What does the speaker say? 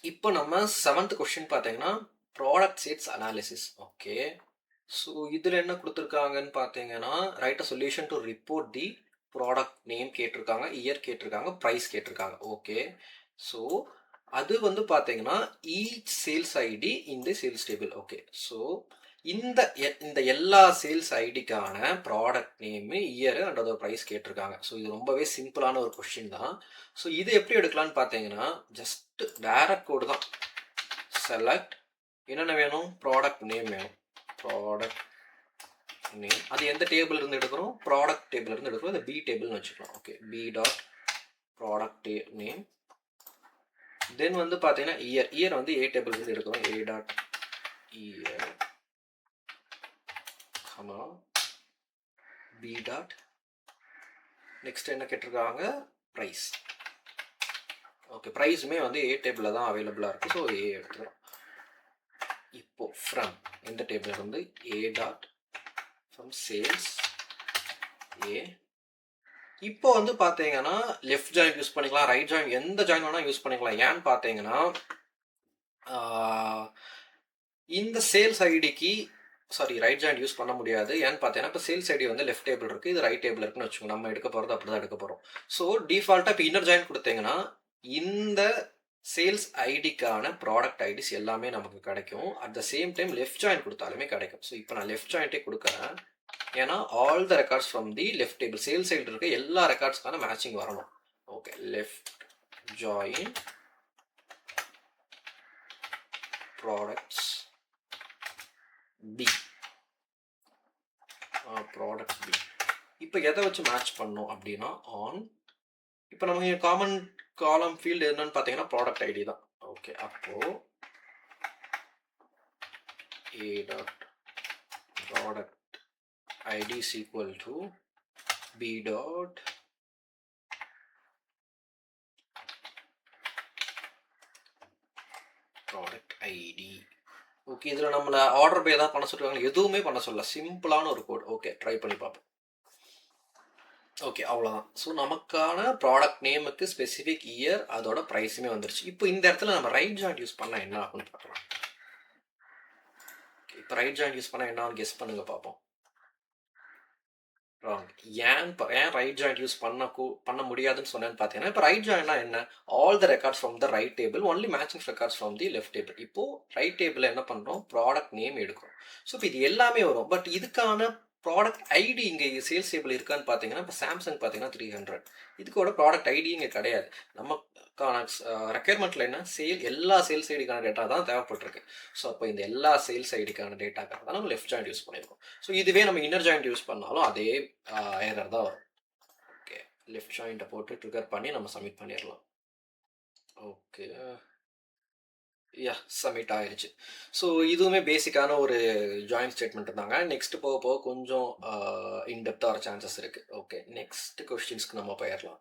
இப்போ நம்ம 7th question பார்த்தீங்கன்னா, product sales analysis. Okay. So இதில என்ன குடுத்துருக்காங்கன்னு பார்த்தீங்கன்னா, write a solution to report the product name கேட்டிருக்காங்க, இயர் கேட்டிருக்காங்க, பிரைஸ் கேட்டிருக்காங்க. ஓகே. ஸோ அது வந்து பார்த்தீங்கன்னா, each sales ID in the sales table. Okay. So இந்த எல்லா சேல்ஸ் ஐடிக்கான ப்ராடக்ட் நேமு, இயரு அண்ட் அதோட பிரைஸ் கேட்டிருக்காங்க. ஸோ இது ரொம்பவே சிம்பிளான ஒரு கொஸ்டின் தான். ஸோ இது எப்படி எடுக்கலான்னு பார்த்தீங்கன்னா, ஜஸ்ட் டைரக்ட் கோடு தான். செலக்ட் என்னென்ன வேணும்? ப்ராடக்ட் நேம் வேணும். ப்ராடக்ட் நேம் அது எந்த டேபிள் இருந்து எடுக்கிறோம்? ப்ராடக்ட் டேபிள் இருந்து எடுக்கிறோம். இந்த பி டேபிள்னு வச்சுக்கலாம். Okay. B dot product name. Then வந்து பார்த்தீங்கன்னா இயர் வந்து ஏ டேபிள் இருந்து எடுக்கிறோம். A dot year comma B dot next என்ன கேட்டிருக்காங்க? ப்ரைஸ். ஓகே. ப்ரைஸுமே வந்து ஏ டேபிளில் தான் அவைலபிளாக இருக்குது. ஸோ ஏ எடுத்துக்கிறோம். இப்போ ஃப்ரம் எந்த டேபிள் இருந்து ஏ டாட் ஃப்ரம் சேல்ஸ் ஏ. இப்போ வந்து பார்த்தீங்கன்னா லெஃப்ட் ஜாயிண்ட் யூஸ் பண்ணிக்கலாம், ரைட் ஜாயிண்ட் எந்த ஜாயிண்ட் வேணால் யூஸ் பண்ணிக்கலாம். ஏன்னு பார்த்தீங்கன்னா இந்த சேல்ஸ் ஐடிக்கு ரைட் ஜாயிண்ட் யூஸ் பண்ண முடியாது. ஏன்னு பார்த்தீங்கன்னா இப்போ சேல்ஸ் ஐடி வந்து லெஃப்ட் டேபிள் இருக்குது, இது ரைட் டேபிள் இருக்குன்னு வச்சுக்கோங்க. நம்ம எடுக்க போகிறது அப்படி தான் எடுக்க போகிறோம். ஸோ டிஃபால்ட்டாக இப்போ இன்னர் ஜாயிண்ட் கொடுத்தீங்கன்னா இந்த சேல்ஸ் ஐடிக்கான ப்ராடக்ட் ஐடிஸ் எல்லாமே நமக்கு கிடைக்கும். At the same time left joint கொடுத்தாலுமே கிடைக்கும். ஸோ இப்போ நான் லெஃப்ட் ஜாயிண்ட்டே கொடுக்குறேன். ஏன்னா all the records from the left table sales side இருக்க எல்லா ரெக்கார்ட்ஸ்க்கான மேட்சிங் வரணும். Okay. Left join products B product B. இப்போ எதை வச்சு மேட்ச் பண்ணோம் அப்படின்னா ஆன். இப்போ நமக்கு காமன் காலம் ஃபீல்டு என்னன்னு பார்த்தீங்கன்னா ப்ராடக்ட் ஐடி தான். ஓகே. அப்போ A dot product ID is equal to B dot product ID. Okay. இதில் நம்மளை ஆர்டர் பை ஏதாவது பண்ண சொல்லிருக்காங்க? எதுவுமே பண்ண சொல்லல. சிம்பிளான ஒரு கோட். ஓகே. ட்ரை பண்ணி பார்ப்போம். ஓகே. அவ்வளோதான். ஸோ நமக்கான ப்ராடக்ட் நேமுக்கு ஸ்பெசிஃபிக் இயர் அதோட ப்ரைஸுமே வந்துருச்சு. இப்போ இந்த இடத்துல நம்ம ரைட் ஜாயிண்ட் யூஸ் பண்ணால் என்ன ஆகும்னு பார்க்கலாம். இப்போ ரைட் ஜாயிண்ட் யூஸ் பண்ணால் என்ன ஆகும் கெஸ் பண்ணுங்க பார்ப்போம். ராங். ஏன் ரைட் ஜாயிண்ட் யூஸ் பண்ண முடியாதுன்னு சொன்னேன்னு பார்த்தீங்கன்னா இப்போ ரைட் ஜாயின்னா என்ன? All the records from the right table only matching records from the left table. இப்போ ரைட் டேபிள் என்ன பண்ணுறோம்? ப்ராடக்ட் நேம் எடுக்கிறோம். ஸோ இப்போ இது எல்லாமே வரும். பட் இதுக்கான ப்ராடக்ட் ஐடி இங்கே சேல்ஸ் டேபிள் இருக்கான்னு பார்த்தீங்கன்னா இப்போ சாம்சங் பார்த்தீங்கன்னா 300. இதுக்கோட ப்ராடக்ட் ஐடி இங்கே கிடையாது. நமக்கான ரெக்யர்மெண்ட்டில் என்ன எல்லா சேல்ஸ் ஐடிக்கான டேட்டா தான் தேவைப்பட்டிருக்கு. ஸோ அப்போ இந்த எல்லா சேல்ஸ் ஐடிக்கான டேட்டாக்காக தான் நம்ம லெஃப்ட் ஜாயிண்ட் யூஸ் பண்ணியிருக்கோம். ஸோ இதுவே நம்ம இன்னர் ஜாயிண்ட் யூஸ் பண்ணாலும் அதே எரர் தான் வரும். ஓகே. லெஃப்ட் ஜாயிண்ட்டை போட்டு ட்ரிகர் பண்ணி நம்ம சப்மிட் பண்ணிடலாம். ஓகே. சப்மிட் ஆயிருச்சு. ஸோ இதுவுமே பேசிக்கான ஒரு ஜாயின் ஸ்டேட்மெண்ட் தாங்க. நெக்ஸ்ட் போக போக கொஞ்சம் இன்டெப்த்தாக வர சான்சஸ் இருக்குது. ஓகே. நெக்ஸ்ட் கொஸ்டின்ஸ்க்கு நம்ம போயிடலாம்.